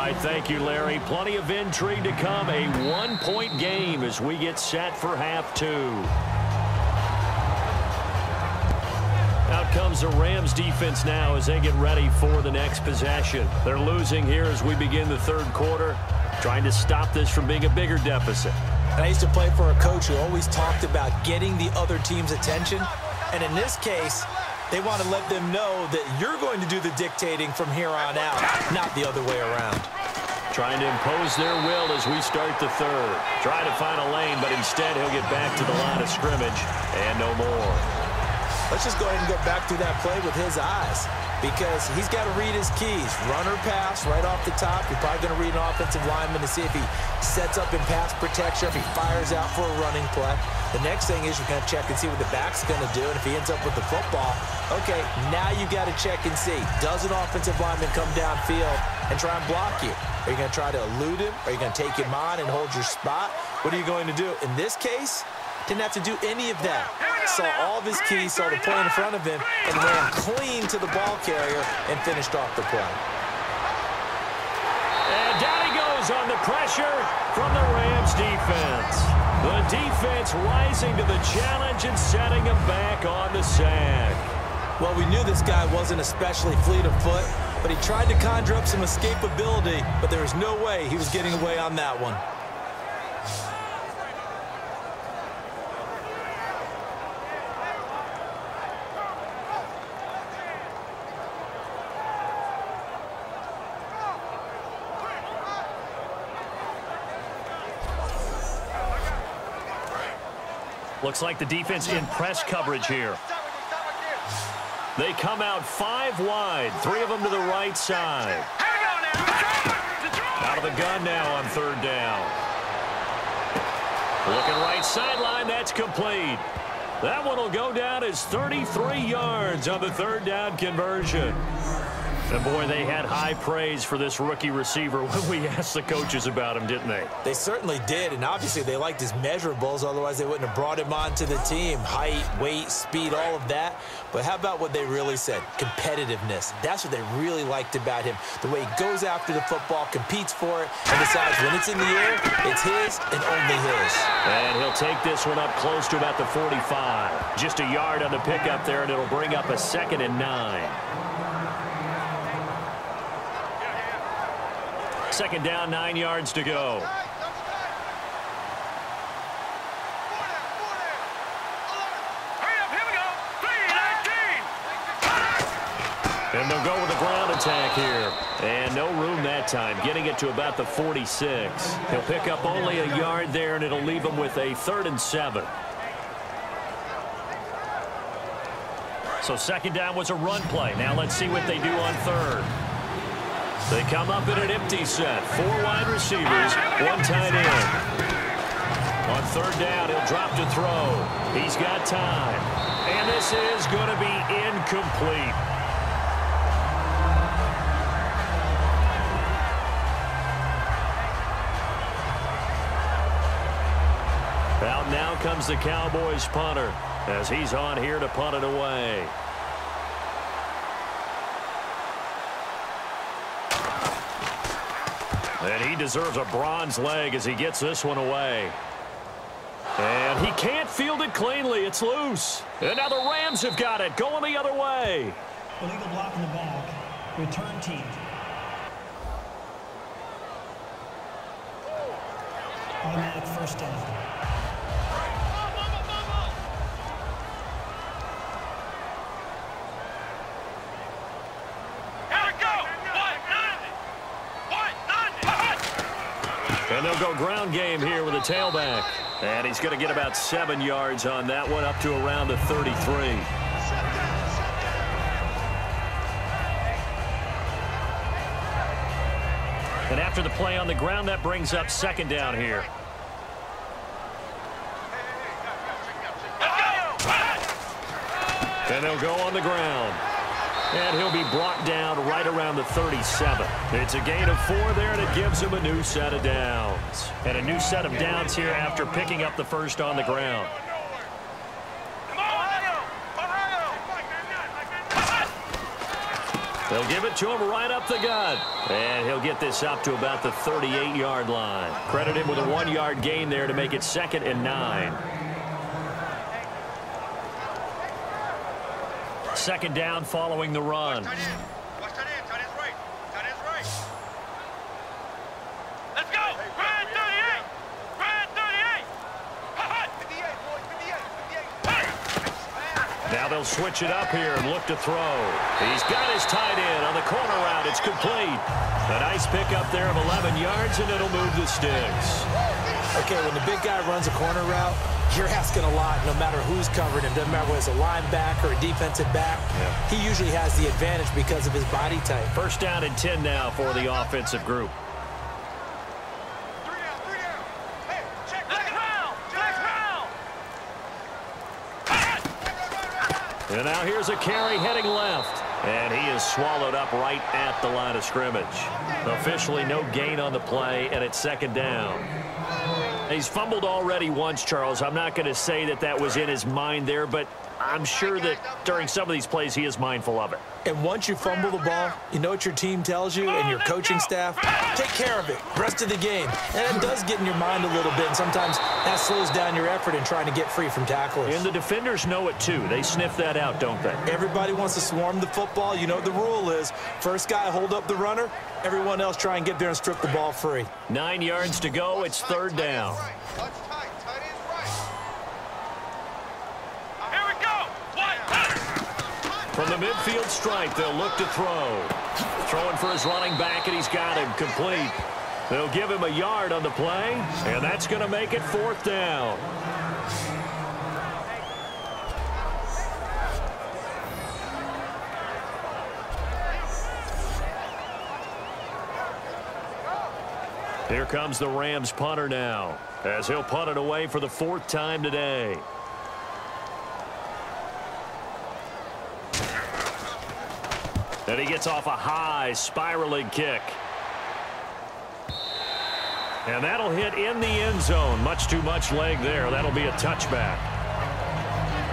right, thank you, Larry. Plenty of intrigue to come. A one-point game as we get set for half two. Out comes the Rams defense now as they get ready for the next possession. They're losing here as we begin the third quarter, trying to stop this from being a bigger deficit. And I used to play for a coach who always talked about getting the other team's attention. And in this case, they want to let them know that you're going to do the dictating from here on out, not the other way around. Trying to impose their will as we start the third. Trying to find a lane, but instead he'll get back to the line of scrimmage and no more. Let's just go ahead and go back through that play with his eyes, because he's got to read his keys. Run or pass right off the top. You're probably going to read an offensive lineman to see if he sets up in pass protection, if he fires out for a running play. The next thing is you're going to check and see what the back's going to do, and if he ends up with the football, okay, now you got to check and see. Does an offensive lineman come downfield and try and block you? Are you going to try to elude him? Are you going to take him on and hold your spot? What are you going to do? In this case, didn't have to do any of that. Saw all of his keys, saw the play in front of him, and ran clean to the ball carrier and finished off the play. And down he goes on the pressure from the Rams defense. The defense rising to the challenge and setting him back on the sack. Well, we knew this guy wasn't especially fleet of foot, but he tried to conjure up some escapability, but there was no way he was getting away on that one. Looks like the defense in press coverage here. They come out 5 wide, 3 of them to the right side. Out of the gun now on third down. Looking right sideline, that's complete. That one will go down as 33 yards on the third down conversion. And boy, they had high praise for this rookie receiver when we asked the coaches about him, didn't they? They certainly did, and obviously they liked his measurables, otherwise they wouldn't have brought him onto the team. Height, weight, speed, all of that. But how about what they really said? Competitiveness. That's what they really liked about him. The way he goes after the football, competes for it, and decides when it's in the air, it's his and only his. And he'll take this one up close to about the 45. Just a yard on the pickup there, and it'll bring up a 2nd and 9. 2nd down, 9 yards to go. And they'll go with the ground attack here. And no room that time, getting it to about the 46. He'll pick up only a yard there, and it'll leave him with a 3rd and 7. So 2nd down was a run play. Now let's see what they do on third. They come up in an empty set. 4 wide receivers, 1 tight end. On third down, he'll drop to throw. He's got time. And this is going to be incomplete. Out now comes the Cowboys punter as he's on here to punt it away. And he deserves a bronze leg as he gets this one away. And he can't field it cleanly. It's loose. And now the Rams have got it, going the other way. Illegal block in the back. Return team. Automatic first down. And they'll go ground game here with a tailback. And he's going to get about 7 yards on that one, up to around the 33. And after the play on the ground, that brings up 2nd down here. And they'll go on the ground. And he'll be brought down right around the 37. It's a gain of 4 there, and it gives him a new set of downs. And a new set of downs here after picking up the first on the ground. They'll give it to him right up the gut. And he'll get this up to about the 38-yard line. Credit him with a 1-yard gain there to make it 2nd and 9. 2nd down following the run. Now they'll switch it up here and look to throw. He's got his tight end on the corner route. It's complete. A nice pickup there of 11 yards, and it'll move the sticks. Okay, when the big guy runs a corner route, you're asking a lot no matter who's covering him. Doesn't matter whether it's a linebacker or a defensive back. Yeah. He usually has the advantage because of his body type. 1st down and 10 now for the offensive group. And now here's a carry heading left. And he is swallowed up right at the line of scrimmage. Officially no gain on the play, and it's 2nd down. He's fumbled already once, Charles. I'm not going to say that that was in his mind there, but I'm sure that during some of these plays he is mindful of it. And once you fumble the ball, you know what your team tells you and your coaching staff? Take care of it. Rest of the game. And it does get in your mind a little bit, and sometimes that slows down your effort in trying to get free from tacklers. And the defenders know it too. They sniff that out, don't they? Everybody wants to swarm the football. You know what the rule is. First guy hold up the runner. Everyone else try and get there and strip the ball free. 9 yards to go. It's 3rd down. From the midfield stripe, they'll look to throw. Throwing for his running back, and he's got him complete. They'll give him a yard on the play, and that's going to make it 4th down. Here comes the Rams punter now, as he'll punt it away for the 4th time today. And he gets off a high spiraling kick. And that'll hit in the end zone. Much too much leg there. That'll be a touchback.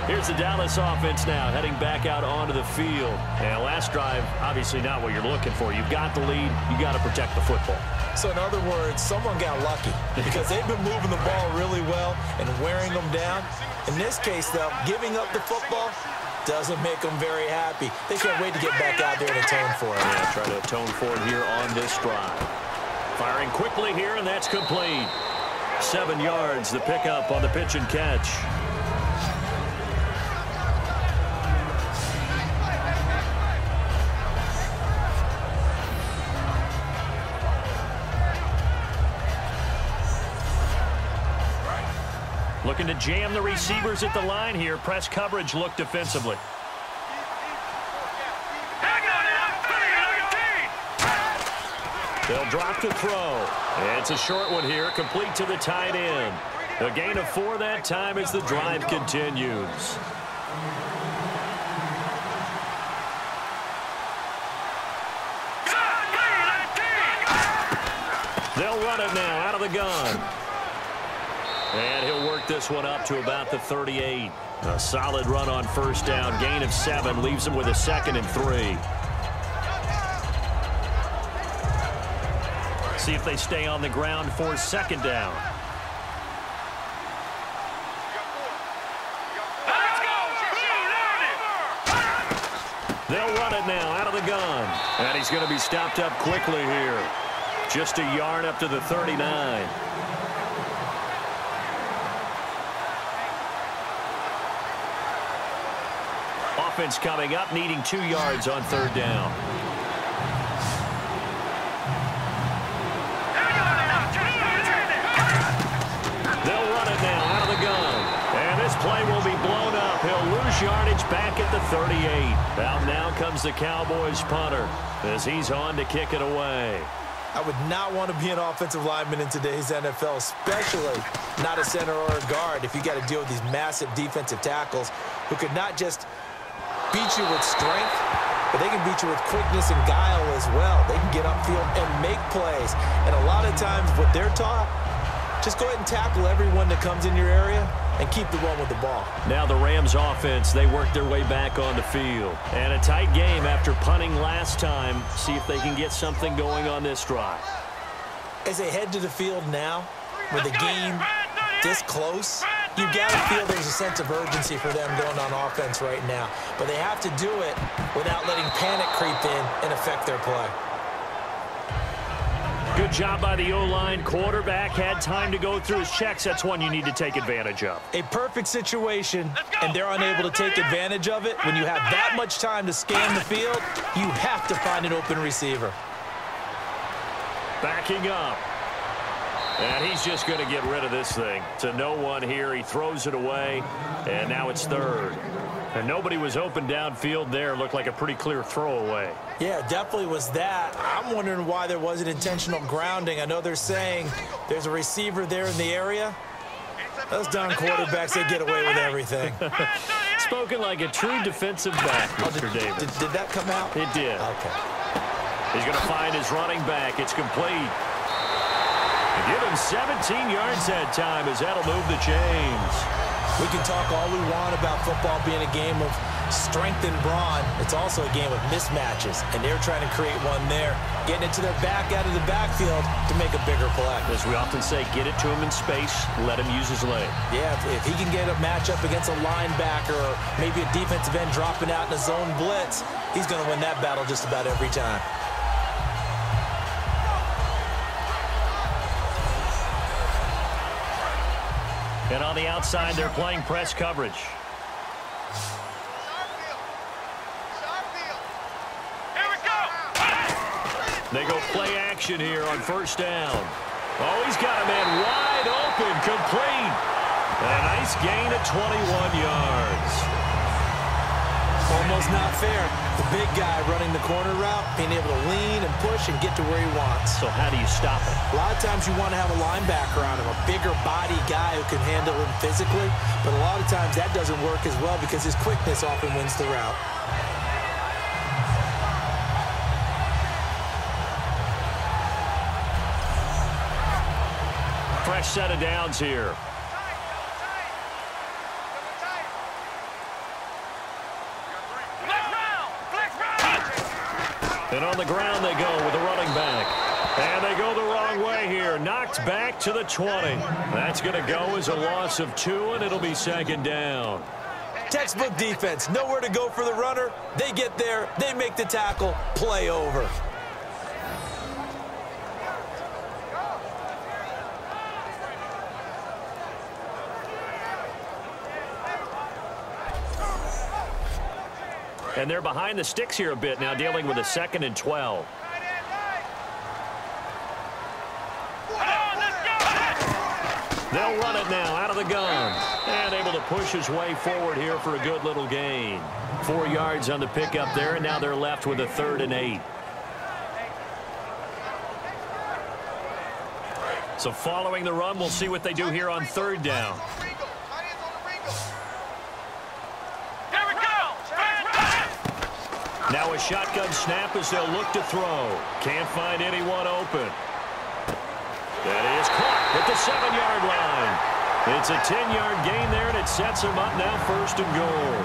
Here's the Dallas offense now heading back out onto the field. And last drive, obviously not what you're looking for. You've got the lead. You got to protect the football. So in other words, someone got lucky because they've been moving the ball really well and wearing them down. In this case, though, giving up the football doesn't make them very happy. They can't wait to get back out there and atone for it. Yeah, try to atone for it here on this drive. Firing quickly here, and that's complete. 7 yards, the pickup on the pitch and catch. Looking to jam the receivers at the line here. Press coverage look defensively. They'll drop to throw. It's a short one here, complete to the tight end. A gain of 4 that time as the drive continues. They'll run it now out of the gun. And he'll work this one up to about the 38. A solid run on 1st down. Gain of 7 leaves him with a 2nd and 3. See if they stay on the ground for 2nd down. They'll run it now out of the gun. And he's going to be stopped up quickly here. Just a yard up to the 39. Offense coming up, needing 2 yards on 3rd down. They'll run it now out of the gun. And this play will be blown up. He'll lose yardage back at the 38. Now comes the Cowboys punter as he's on to kick it away. I would not want to be an offensive lineman in today's NFL, especially not a center or a guard, if you got to deal with these massive defensive tackles who could not just beat you with strength, but they can beat you with quickness and guile as well. They can get upfield and make plays. And a lot of times what they're taught, just go ahead and tackle everyone that comes in your area, and keep the run with the ball. Now the Rams offense, they work their way back on the field. And a tight game after punting last time. See if they can get something going on this drive. As they head to the field now, with the game this close, you've got to feel there's a sense of urgency for them going on offense right now. But they have to do it without letting panic creep in and affect their play. Good job by the O-line. Quarterback had time to go through his checks. That's one you need to take advantage of. A perfect situation, and they're unable to take advantage of it. When you have that much time to scan the field, you have to find an open receiver. Backing up. And he's just going to get rid of this thing. To no one here. He throws it away, and now it's third. And nobody was open downfield there. Looked like a pretty clear throwaway. Yeah, definitely was that. I'm wondering why there wasn't intentional grounding. I know they're saying there's a receiver there in the area. Those darn quarterbacks, they get away with everything. Spoken like a true defensive back, Mr. Davis. Did that come out? It did. Okay. He's going to find his running back. It's complete. Give him 17 yards that time as that'll move the chains. We can talk all we want about football being a game of strength and brawn. It's also a game of mismatches, and they're trying to create one there, getting it to their back out of the backfield to make a bigger play. As we often say, get it to him in space, let him use his leg. Yeah, if he can get a matchup against a linebacker or maybe a defensive end dropping out in a zone blitz, he's going to win that battle just about every time. And on the outside, they're playing press coverage. They go play action here on first down. Oh, he's got a man wide open, complete. And a nice gain of 21 yards. Almost not fair. The big guy running the corner route, being able to lean and push and get to where he wants. So how do you stop it? A lot of times you want to have a linebacker on him, a bigger body guy who can handle him physically. But a lot of times that doesn't work as well because his quickness often wins the route. Fresh set of downs here. And on the ground they go with the running back. And they go the wrong way here. Knocked back to the 20. That's going to go as a loss of 2, and it'll be second down. Textbook defense. Nowhere to go for the runner. They get there. They make the tackle. Play over. And they're behind the sticks here a bit now, dealing with a 2nd and 12. They'll run it now out of the gun. And able to push his way forward here for a good little gain. 4 yards on the pickup there, and now they're left with a 3rd and 8. So following the run, we'll see what they do here on 3rd down. Now a shotgun snap as they'll look to throw. Can't find anyone open. That is caught at the 7-yard line. It's a 10-yard gain there, and it sets them up now 1st and goal.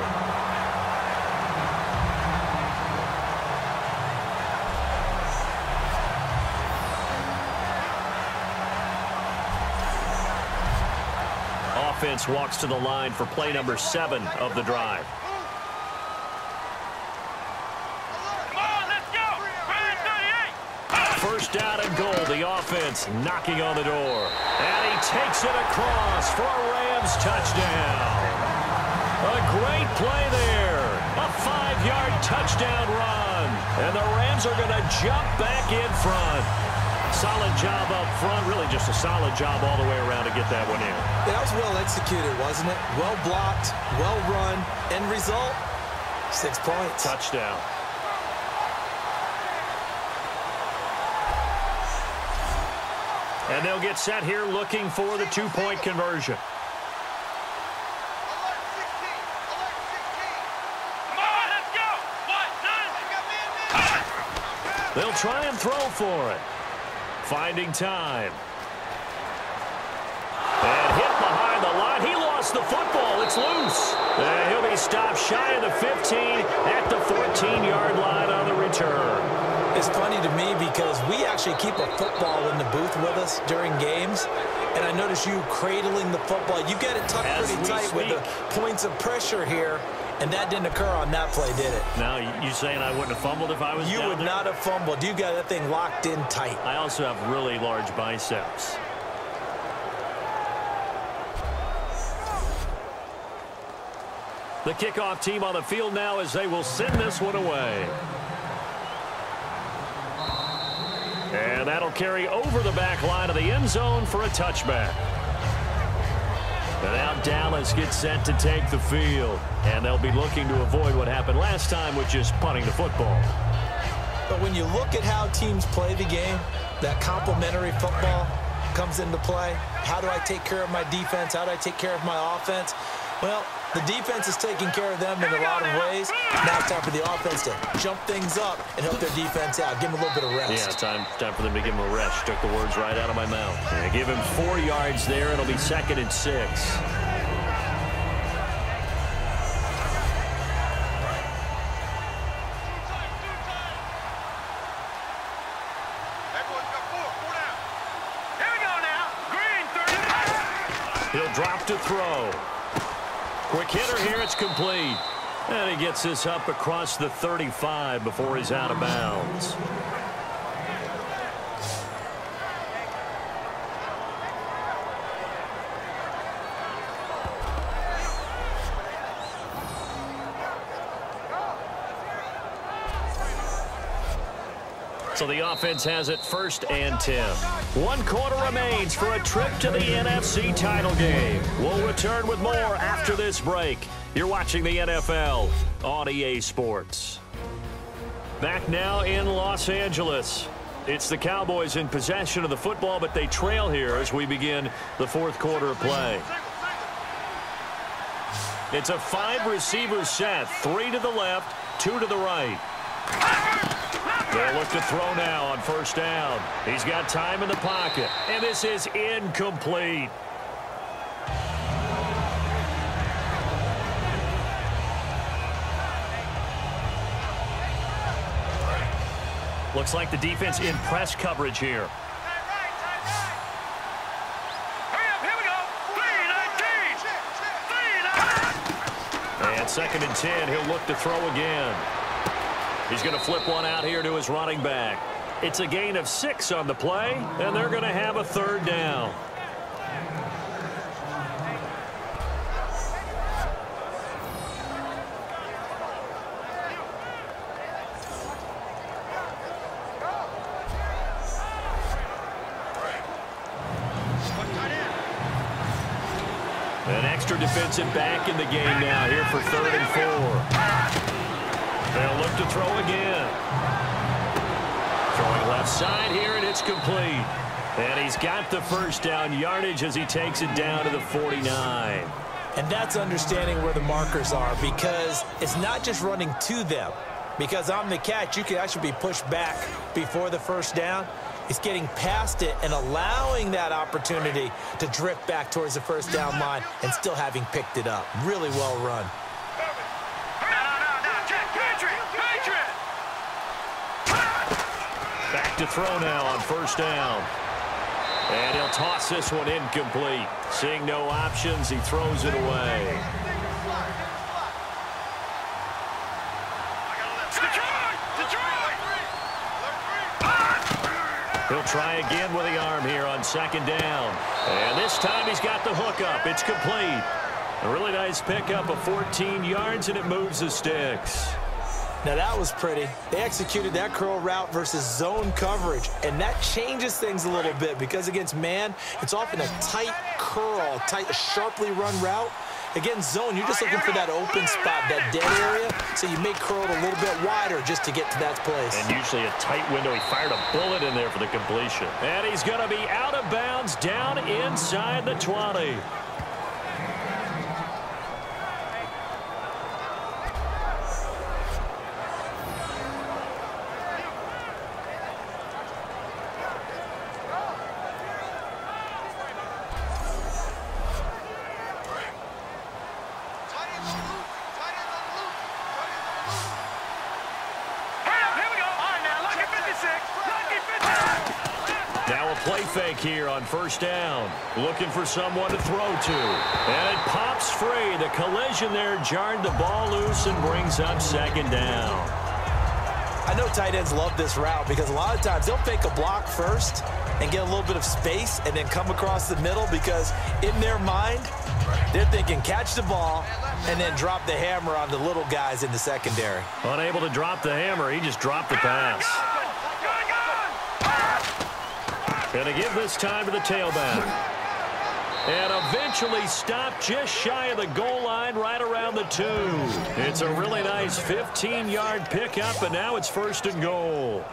Offense walks to the line for play number 7 of the drive. First down and goal. The offense knocking on the door. And he takes it across for a Rams touchdown. A great play there. A 5-yard touchdown run. And the Rams are going to jump back in front. Solid job up front. Really just a solid job all the way around to get that one in. That was well executed, wasn't it? Well blocked, well run. End result, 6 points. Touchdown. And they'll get set here looking for the 2-point conversion. They'll try and throw for it. Finding time. And hit behind the line. He lost the the football. It's loose. He'll be stopped shy of the 15 at the 14-yard line on the return. It's funny to me because we actually keep a football in the booth with us during games, and I notice you cradling the football. You get it tucked pretty tight with the points of pressure here, and that didn't occur on that play, did it? Now, you saying I wouldn't have fumbled if I was down there? You would not have fumbled. You got that thing locked in tight. I also have really large biceps. The kickoff team on the field now as they will send this one away. And that'll carry over the back line of the end zone for a touchback. And now Dallas gets set to take the field. And they'll be looking to avoid what happened last time, which is punting the football. But when you look at how teams play the game, that complementary football comes into play. How do I take care of my defense? How do I take care of my offense? Well, the defense is taking care of them in a lot of ways. Now it's time for the offense to jump things up and help their defense out. Give them a little bit of rest. Yeah, time for them to give him a rest. Took the words right out of my mouth. Yeah, give him 4 yards there. It'll be 2nd and 6. He'll drop to throw. Quick hitter here, it's complete. And he gets this up across the 35 before he's out of bounds. So the offense has it 1st and 10. 1 quarter remains for a trip to the NFC title game. We'll return with more after this break. You're watching the NFL on EA Sports. Back now in Los Angeles. It's the Cowboys in possession of the football, but they trail here as we begin the 4th quarter of play. It's a 5-receiver set. 3 to the left, 2 to the right. They'll look to throw now on 1st down. He's got time in the pocket, and this is incomplete. Looks like the defense in press coverage here. And 2nd and 10, he'll look to throw again. He's going to flip one out here to his running back. It's a gain of 6 on the play, and they're going to have a 3rd down. An extra defensive back in the game now here for 3rd and 4. They'll look to throw again. Throwing left side here, and it's complete. And he's got the 1st down yardage as he takes it down to the 49. And that's understanding where the markers are, because it's not just running to them. Because on the catch, you can actually be pushed back before the 1st down. It's getting past it and allowing that opportunity to drift back towards the 1st down line and still having picked it up. Really well run. Back to throw now on 1st down. And he'll toss this one incomplete. Seeing no options, he throws it away. He'll try again with the arm here on 2nd down. And this time he's got the hook up. It's complete. A really nice pickup of 14 yards, and it moves the sticks. Now that was pretty. They executed that curl route versus zone coverage, and that changes things a little bit because against man, it's often a tight curl, tight, sharply run route. Against zone, you're just looking for that open spot, that dead area, so you may curl it a little bit wider just to get to that place. And usually a tight window. He fired a bullet in there for the completion. And he's going to be out of bounds down inside the 20. play fake here on first down. Looking for someone to throw to. And it pops free. The collision there jarred the ball loose and brings up second down. I know tight ends love this route because a lot of times they'll fake a block first and get a little bit of space and then come across the middle because in their mind, they're thinking catch the ball and then drop the hammer on the little guys in the secondary. Unable to drop the hammer, he just dropped the pass. Going to give this time to the tailback. And eventually stopped just shy of the goal line right around the 2. It's a really nice 15-yard pickup, and now it's first and goal.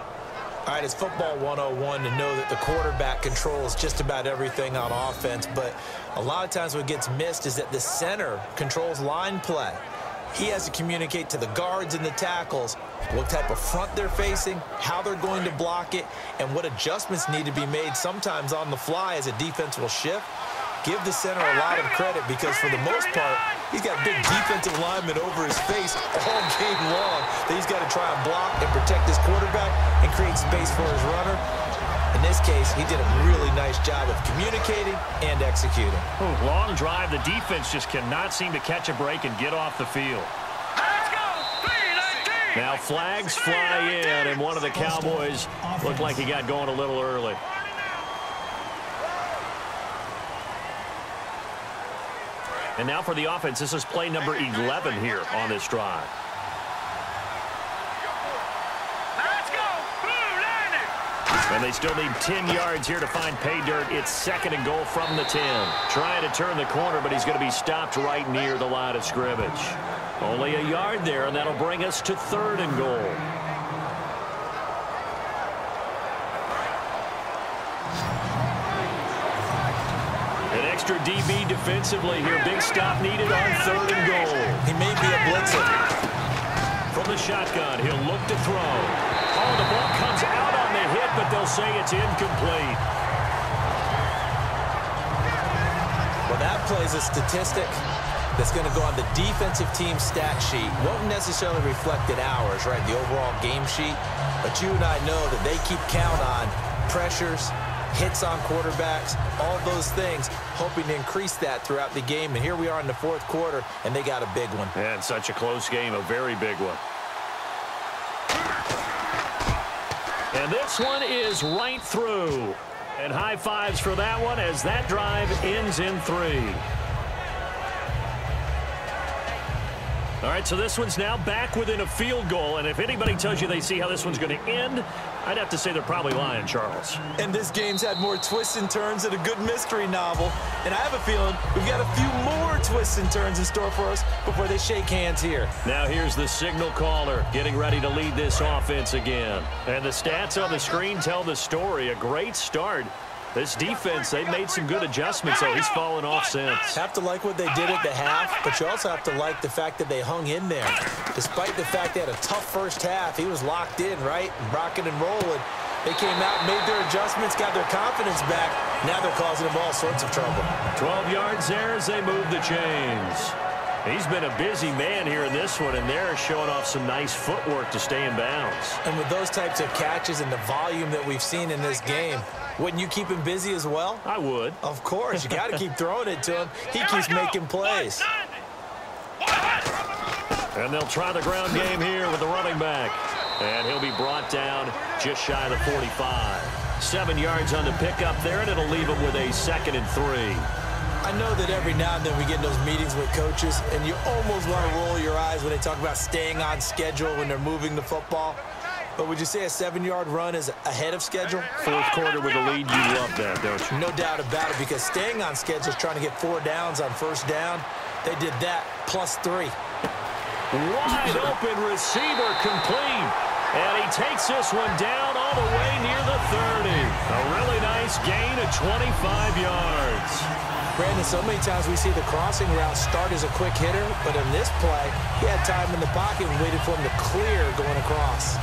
All right, it's football 101 to know that the quarterback controls just about everything on offense, but a lot of times what gets missed is that the center controls line play. He has to communicate to the guards and the tackles what type of front they're facing, how they're going to block it, and what adjustments need to be made sometimes on the fly as a defense will shift. Give the center a lot of credit because for the most part, he's got big defensive linemen over his face all game long that he's got to try and block and protect his quarterback and create space for his runner. In this case, he did a really nice job of communicating and executing. Ooh, long drive. The defense just cannot seem to catch a break and get off the field. Now flags fly in, and one of the Cowboys looked like he got going a little early. And now for the offense, this is play number 11 here on this drive. And they still need 10 yards here to find pay dirt. It's second and goal from the 10. Trying to turn the corner, but he's going to be stopped right near the line of scrimmage. Only a yard there, and that'll bring us to third and goal. An extra DB defensively here. Big stop needed on third and goal. He may be a blitzer. From the shotgun, he'll look to throw. Oh, the ball comes out on the hit, but they'll say it's incomplete. Well, that plays a statistic that's going to go on the defensive team stat sheet. Won't necessarily reflect in ours, right, the overall game sheet. But you and I know that they keep count on pressures, hits on quarterbacks, all those things, hoping to increase that throughout the game. And here we are in the fourth quarter, and they got a big one. And such a close game, a very big one. And this one is right through. And high fives for that one as that drive ends in 3. All right, so this one's now back within a field goal. And if anybody tells you they see how this one's going to end, I'd have to say they're probably lying, Charles. And this game's had more twists and turns than a good mystery novel. And I have a feeling we've got a few more twists and turns in store for us before they shake hands here. Now here's the signal caller getting ready to lead this offense again. And the stats on the screen tell the story. A great start. This defense, they've made some good adjustments, so he's fallen off since. Have to like what they did at the half, but you also have to like the fact that they hung in there. Despite the fact they had a tough first half, he was locked in, right? Rocking and rolling. They came out, made their adjustments, got their confidence back. Now they're causing them all sorts of trouble. 12 yards there as they move the chains. He's been a busy man here in this one, and they're showing off some nice footwork to stay in bounds. And with those types of catches and the volume that we've seen in this game, wouldn't you keep him busy as well? I would. Of course. You got to keep throwing it to him. He keeps making plays. And they'll try the ground game here with the running back. And he'll be brought down just shy of the 45. 7 yards on the pickup there, and it'll leave him with a 2nd and 3. I know that every now and then we get in those meetings with coaches, and you almost want to roll your eyes when they talk about staying on schedule when they're moving the football. But would you say a 7-yard run is ahead of schedule? Fourth quarter with a lead, you love that, don't you? No doubt about it, because staying on schedule is trying to get 4 downs on first down. They did that plus 3. Wide open receiver complete. And he takes this one down all the way near the 30. A really nice gain of 25 yards. Brandon, so many times we see the crossing route start as a quick hitter, but in this play, he had time in the pocket and waited for him to clear going across.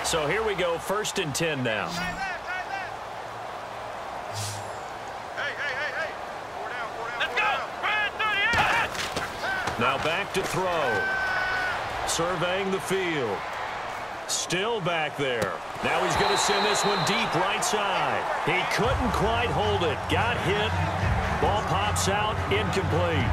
So here we go, 1st and 10 now. Now back to throw. Surveying the field. Still back there. Now he's going to send this one deep right side. He couldn't quite hold it. Got hit. Ball pops out. Incomplete.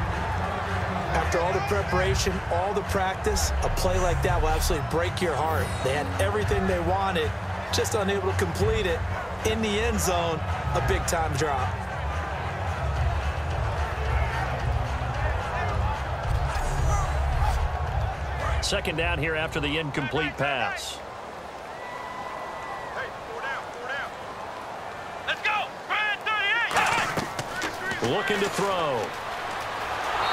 After all the preparation, all the practice, a play like that will absolutely break your heart. They had everything they wanted, just unable to complete it. In the end zone, a big-time drop. Second down here after the incomplete pass. Hey, four down. Let's go. 38. Looking to throw.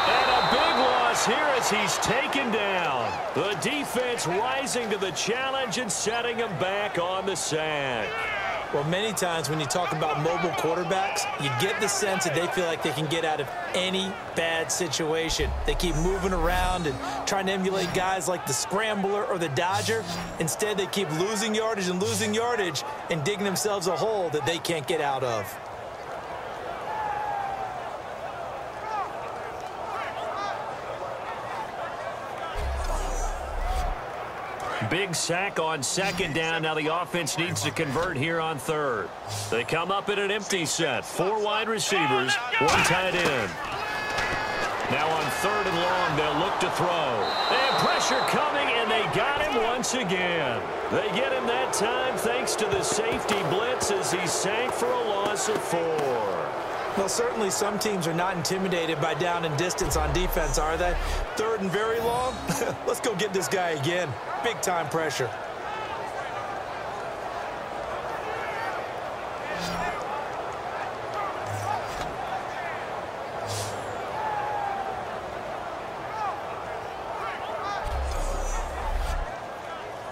And a big loss here as he's taken down. The defense rising to the challenge and setting him back on the sack. Well, many times when you talk about mobile quarterbacks, you get the sense that they feel like they can get out of any bad situation. They keep moving around and trying to emulate guys like the Scrambler or the Dodger. Instead, they keep losing yardage and digging themselves a hole that they can't get out of. Big sack on second down. Now the offense needs to convert here on third. They come up in an empty set. 4 wide receivers, 1 tight end. Now on third and long, they'll look to throw. They have pressure coming, and they got him once again. They get him that time thanks to the safety blitz as he sank for a loss of 4. Well, certainly some teams are not intimidated by down and distance on defense, are they? Third and very long? Let's go get this guy again. Big-time pressure.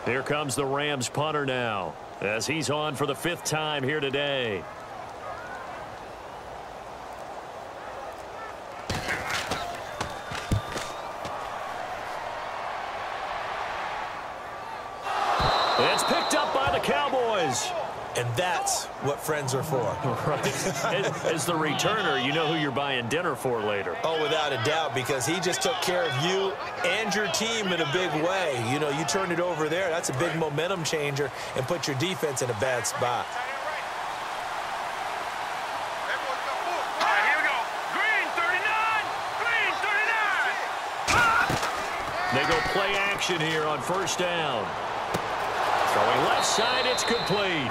Here comes the Rams punter now as he's on for the 5th time here today. It's picked up by the Cowboys. And that's what friends are for. Right. As the returner, you know who you're buying dinner for later. Oh, without a doubt, because he just took care of you and your team in a big way. You know, you turned it over there. That's a big momentum changer and put your defense in a bad spot. All right, here we go. Green 39. They go play action here on first down. Throwing left side, it's complete.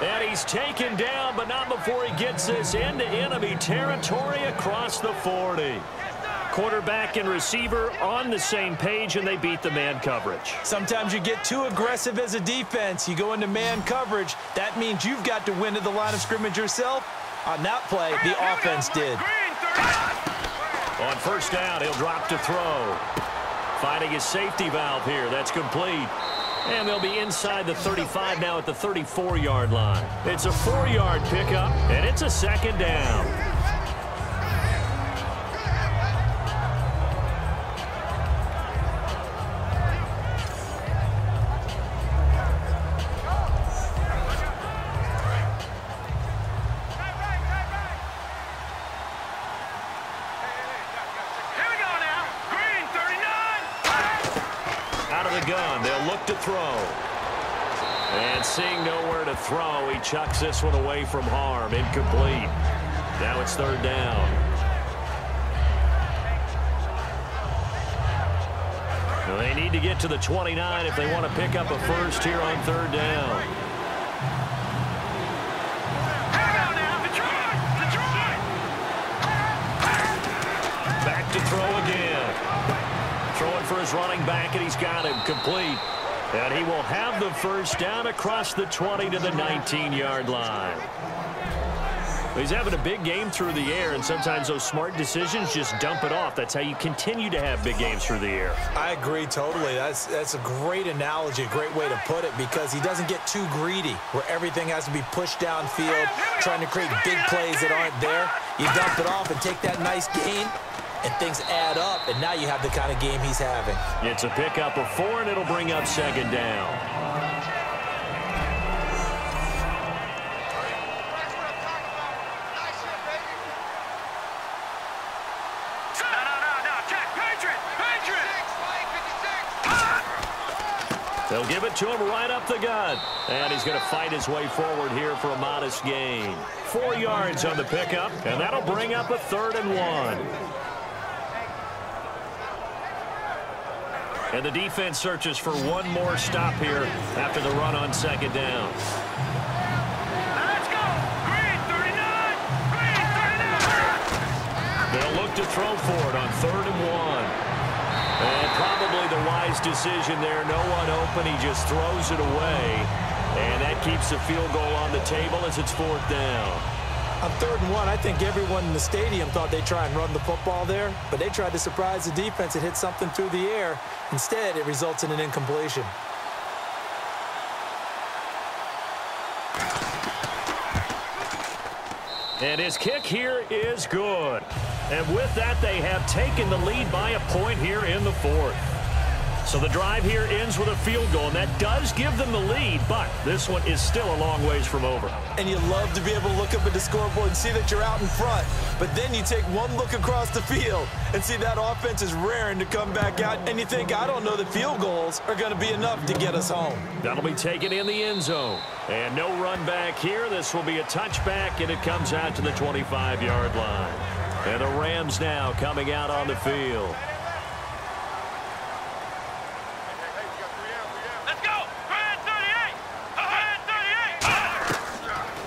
And he's taken down, but not before he gets this into enemy territory across the 40. Quarterback and receiver on the same page, and they beat the man coverage. Sometimes you get too aggressive as a defense. You go into man coverage. That means you've got to win at the line of scrimmage yourself. On that play, the offense did. On first down, he'll drop to throw. Finding his safety valve here. That's complete. And they'll be inside the 35 now at the 34-yard line. It's a 4-yard pickup, and it's a second down. Gun. They'll look to throw. And seeing nowhere to throw, he chucks this one away from harm. Incomplete. Now it's third down. Well, they need to get to the 29 if they want to pick up a first here on third down. Back to throw again. Throwing for his running back, and he's got him complete. And he will have the first down across the 20 to the 19-yard line. He's having a big game through the air, and sometimes those smart decisions just dump it off. That's how you continue to have big games through the air. I agree totally. That's a great analogy, a great way to put it, because he doesn't get too greedy where everything has to be pushed downfield, trying to create big plays that aren't there. You dump it off and take that nice gain, and things add up, and now you have the kind of game he's having. It's a pickup of 4, and it'll bring up second down. No, check, Patriots. They'll give it to him right up the gut. And he's going to fight his way forward here for a modest gain. 4 yards on the pickup, and that'll bring up a 3rd and 1. And the defense searches for one more stop here after the run on 2nd down. Let's go! Green 39! Green 39! They'll look to throw for it on 3rd and 1. And probably the wise decision there. No one open. He just throws it away. And that keeps the field goal on the table as it's 4th down. On 3rd and 1, I think everyone in the stadium thought they'd try and run the football there, but they tried to surprise the defense and hit something through the air. Instead, it results in an incompletion. And his kick here is good. And with that, they have taken the lead by a point here in the 4th. So the drive here ends with a field goal, and that does give them the lead, but this one is still a long ways from over. And you love to be able to look up at the scoreboard and see that you're out in front. But then you take one look across the field and see that offense is raring to come back out, and you think, I don't know that field goals are going to be enough to get us home. That'll be taken in the end zone. And no run back here. This will be a touchback, and it comes out to the 25-yard line. And the Rams now coming out on the field.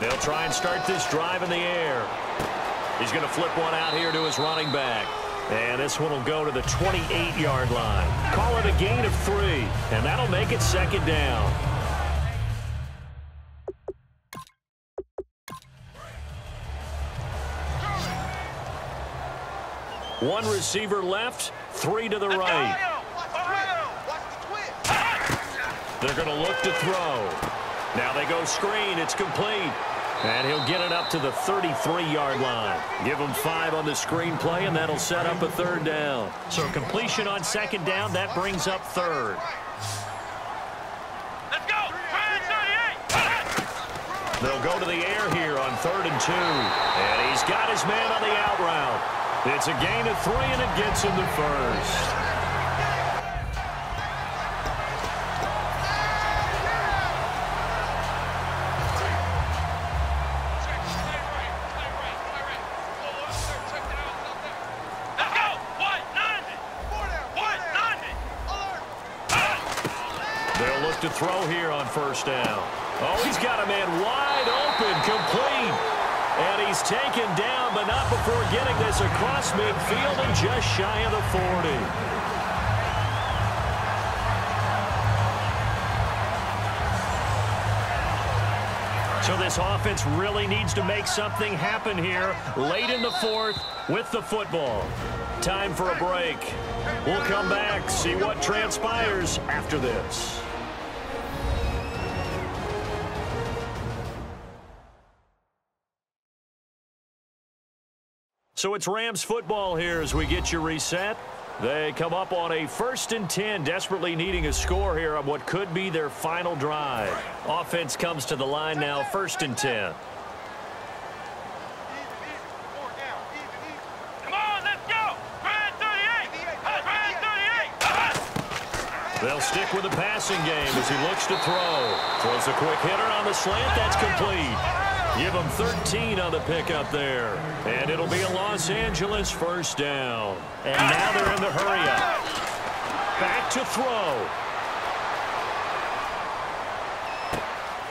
They'll try and start this drive in the air. He's going to flip one out here to his running back. And this one will go to the 28-yard line. Call it a gain of 3, and that'll make it 2nd down. One receiver left, 3 to the right. They're going to look to throw. Now they go screen. It's complete. And he'll get it up to the 33-yard line. Give him 5 on the screen play, and that'll set up a 3rd down. So completion on 2nd down, that brings up 3rd. Let's go! 38! They'll go to the air here on 3rd and 2. And he's got his man on the out route. It's a gain of 3, and it gets him to 1st. To throw here on 1st down. Oh, he's got a man wide open, complete. And he's taken down, but not before getting this across midfield and just shy of the 40. So this offense really needs to make something happen here late in the 4th with the football. Time for a break. We'll come back, see what transpires after this. So it's Rams football here as we get you reset. They come up on a 1st and 10, desperately needing a score here on what could be their final drive. Offense comes to the line now, 1st and 10. Come on, let's go! Brand 38! Brand 38! They'll stick with the passing game as he looks to throw. Throws a quick hitter on the slant. That's complete. Give him 13 on the pickup there. And it'll be a Los Angeles 1st down. And now they're in the hurry-up. Back to throw.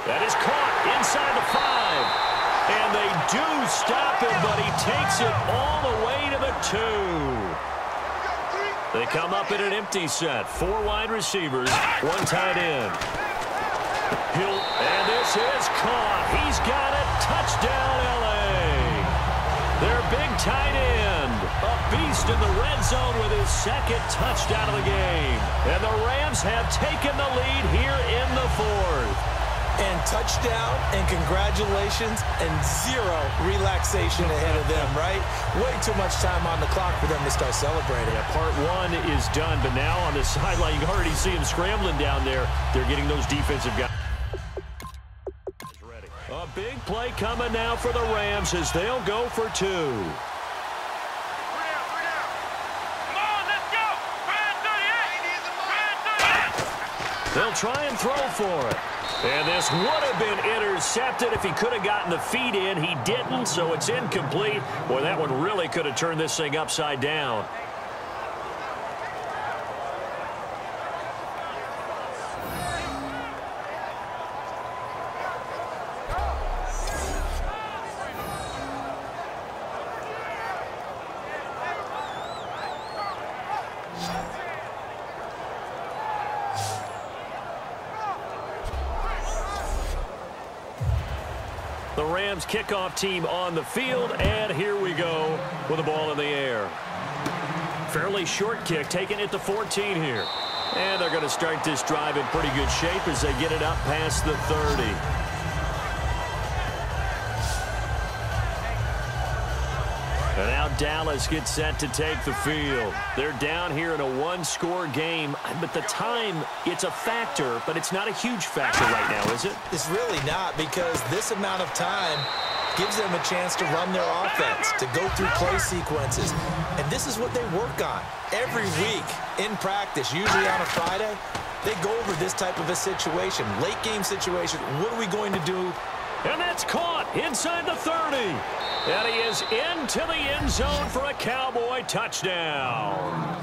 That is caught inside the 5. And they do stop him, but he takes it all the way to the 2. They come up in an empty set. 4 wide receivers, 1 tight end. And this is caught. He's got it. Touchdown, L.A. Their big tight end, a beast in the red zone with his 2nd touchdown of the game. And the Rams have taken the lead here in the 4th. And touchdown and congratulations and 0 relaxation ahead of them, right? Way too much time on the clock for them to start celebrating. Yeah, part 1 is done, but now on the sideline, you can already see them scrambling down there. They're getting those defensive guys. A big play coming now for the Rams as they'll go for 2. 3 down. Come on, let's go! Brand 38! Brand 38! They'll try and throw for it. And this would have been intercepted if he could have gotten the feet in. He didn't, so it's incomplete. Boy, that one really could have turned this thing upside down. The Rams kickoff team on the field, and here we go with the ball in the air. Fairly short kick, taking it to 14 here. And they're going to start this drive in pretty good shape as they get it up past the 30. And now Dallas gets set to take the field. They're down here in a one-score game, but the time, it's a factor, but it's not a huge factor right now, is it? It's really not, because this amount of time gives them a chance to run their offense, to go through play sequences. And this is what they work on every week in practice, usually on a Friday. They go over this type of a situation, late-game situation. What are we going to do? And that's caught inside the 30. And he is into the end zone for a Cowboy touchdown.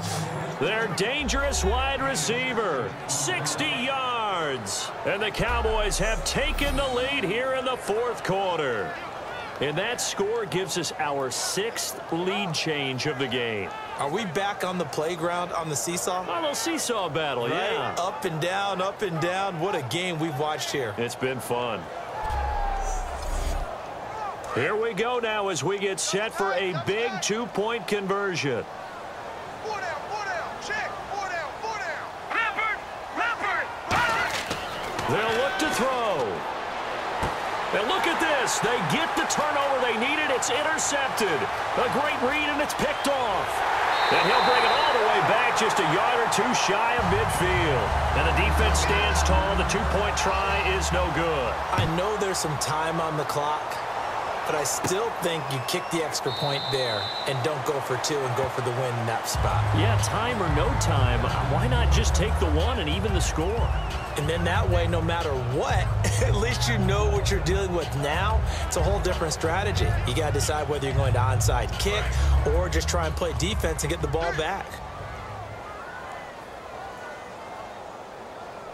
Their dangerous wide receiver, 60 yards. And the Cowboys have taken the lead here in the fourth quarter. And that score gives us our 6th lead change of the game. Are we back on the playground on the seesaw? A little seesaw battle, right? Yeah. Up and down, up and down. What a game we've watched here. It's been fun. Here we go now as we get set for a big 2-point conversion. They'll look to throw. And look at this. They get the turnover they needed. It's intercepted. A great read, and it's picked off. And he'll bring it all the way back, just a yard or two shy of midfield. And the defense stands tall. The 2-point try is no good. I know there's some time on the clock, but I still think you kick the extra point there and don't go for 2 and go for the win in that spot. Yeah, time or no time, why not just take the 1 and even the score? And then that way, no matter what, at least you know what you're dealing with now. It's a whole different strategy. You got to decide whether you're going to onside kick or just try and play defense and get the ball back.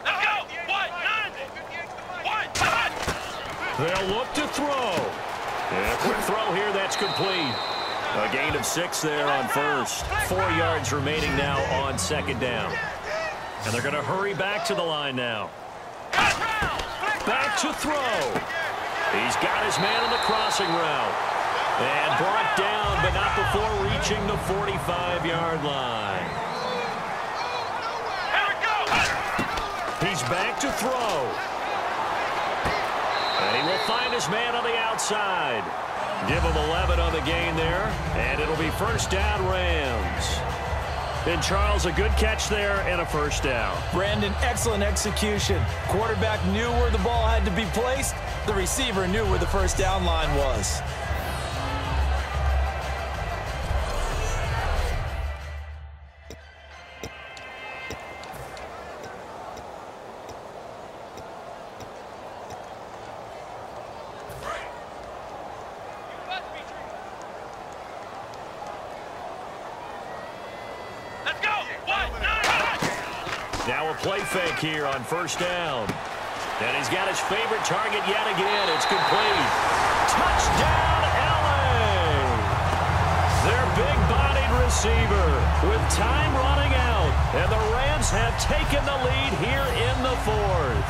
Let's go! They'll look to throw. And a quick throw here, that's complete. A gain of 6 there on first. 4 yards remaining now on second down. And they're going to hurry back to the line now. Back to throw. He's got his man on the crossing route. And brought down, but not before reaching the 45-yard line. He's back to throw. And he will find his man on the outside. Give him 11 on the gain there. And it'll be first down, Rams. And Charles, a good catch there and a first down. Brandon, excellent execution. Quarterback knew where the ball had to be placed. The receiver knew where the first down line was. Now a play fake here on first down. And he's got his favorite target yet again. It's complete. Touchdown, LA! Their big-bodied receiver with time running out. And the Rams have taken the lead here in the fourth.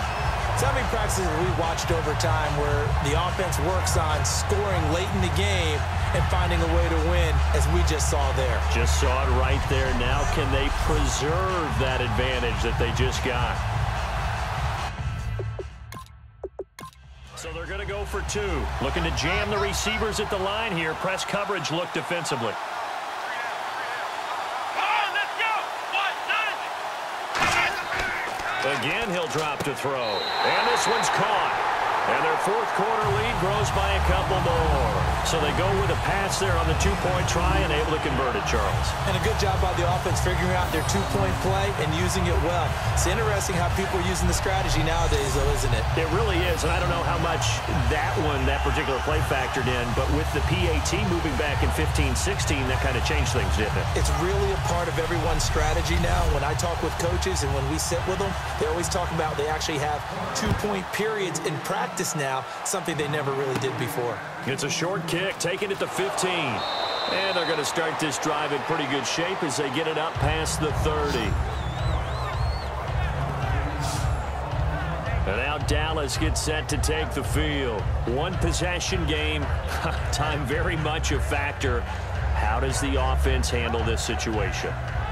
So many practices we watched over time where the offense works on scoring late in the game and finding a way to win, as we just saw there. Just saw it right there. Now can they preserve that advantage that they just got? So they're going to go for 2. Looking to jam the receivers at the line here. Press coverage look defensively. Again, he'll drop to throw. And this one's caught. And their fourth quarter lead grows by a couple more. So they go with a pass there on the two-point try and able to convert it, Charles. And a good job by the offense figuring out their two-point play and using it well. It's interesting how people are using the strategy nowadays, though, isn't it? It really is, and I don't know how much that particular play factored in, but with the PAT moving back in 15-16, that kind of changed things, didn't it? It's really a part of everyone's strategy now. When I talk with coaches and when we sit with them, they always talk about they actually have two-point periods in practice now, something they never really did before. It's a short kick, taking it to 15. And they're going to start this drive in pretty good shape as they get it up past the 30. And now Dallas gets set to take the field. One possession game, time very much a factor. How does the offense handle this situation?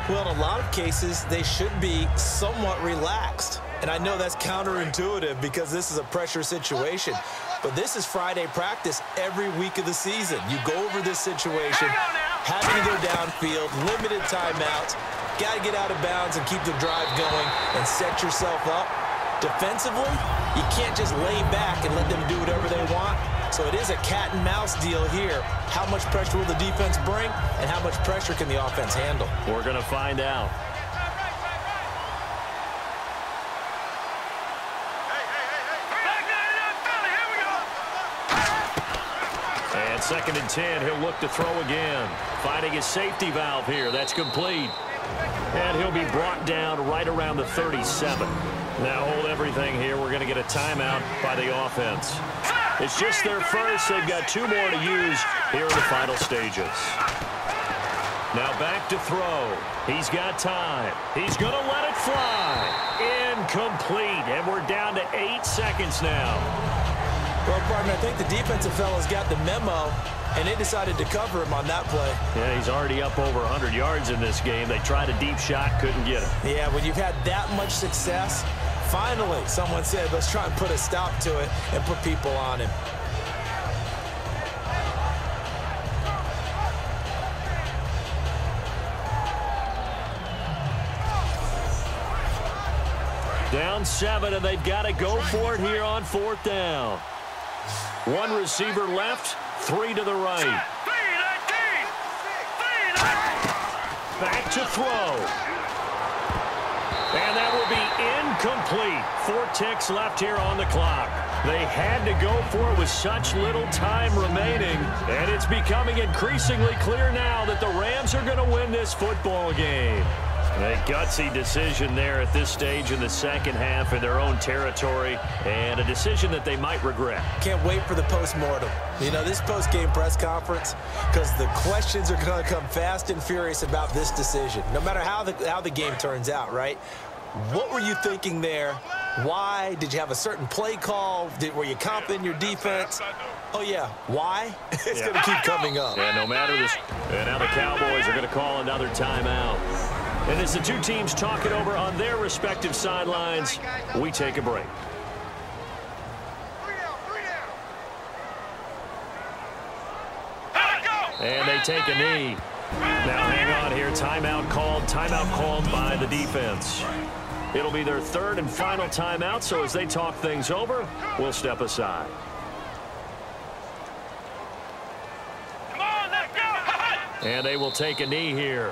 Well, in a lot of cases, they should be somewhat relaxed. And I know that's counterintuitive because this is a pressure situation. But this is Friday practice every week of the season. You go over this situation, having to go downfield, limited timeouts, got to get out of bounds and keep the drive going and set yourself up. Defensively, you can't just lay back and let them do whatever they want. So it is a cat and mouse deal here. How much pressure will the defense bring and how much pressure can the offense handle? We're going to find out. And 2nd and 10, he'll look to throw again. Finding his safety valve here. That's complete. And he'll be brought down right around the 37. Now hold everything here. We're going to get a timeout by the offense. It's just their first. They've got 2 more to use here in the final stages. Now back to throw. He's got time. He's going to let it fly. Incomplete. And we're down to 8 seconds now. Well, partner, I think the defensive fellas got the memo, and they decided to cover him on that play. Yeah, he's already up over 100 yards in this game. They tried a deep shot, couldn't get him. Yeah, when you've had that much success, finally someone said, let's try and put a stop to it and put people on him. Down 7, and they've got to go for it here on 4th down. 1 receiver left, 3 to the right. Back to throw. And that will be incomplete. 4 ticks left here on the clock. They had to go for it with such little time remaining, and it's becoming increasingly clear now that the Rams are going to win this football game. A gutsy decision there at this stage in the second half in their own territory, and a decision that they might regret. Can't wait for the post-mortem. You know, this post-game press conference, because the questions are going to come fast and furious about this decision, no matter how the game turns out, right? What were you thinking there? Why? Did you have a certain play call? Were you confident in your defense? Oh, yeah. Why? It's going to keep coming up. Yeah, no matter this. And now the Cowboys are going to call another timeout. And as the 2 teams talk it over on their respective sidelines, we take a break. And they take a knee. Now hang on here. Timeout called by the defense. It'll be their 3rd and final timeout, so as they talk things over, we'll step aside. And they will take a knee here.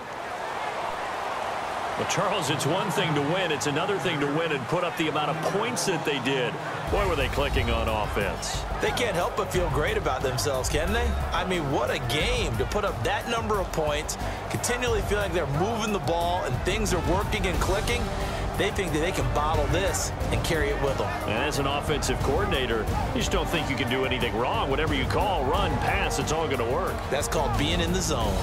Well, Charles, it's one thing to win. It's another thing to win and put up the amount of points that they did. Boy, were they clicking on offense. They can't help but feel great about themselves, can they? I mean, what a game to put up that number of points, continually feel like they're moving the ball and things are working and clicking. They think that they can bottle this and carry it with them. And as an offensive coordinator, you just don't think you can do anything wrong. Whatever you call, run, pass, it's all going to work. That's called being in the zone.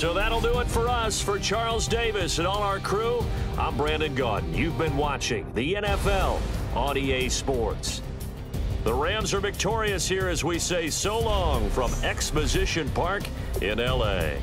So that'll do it for us. For Charles Davis and all our crew, I'm Brandon Gaudin. You've been watching the NFL on EA Sports. The Rams are victorious here as we say so long from Exposition Park in L.A.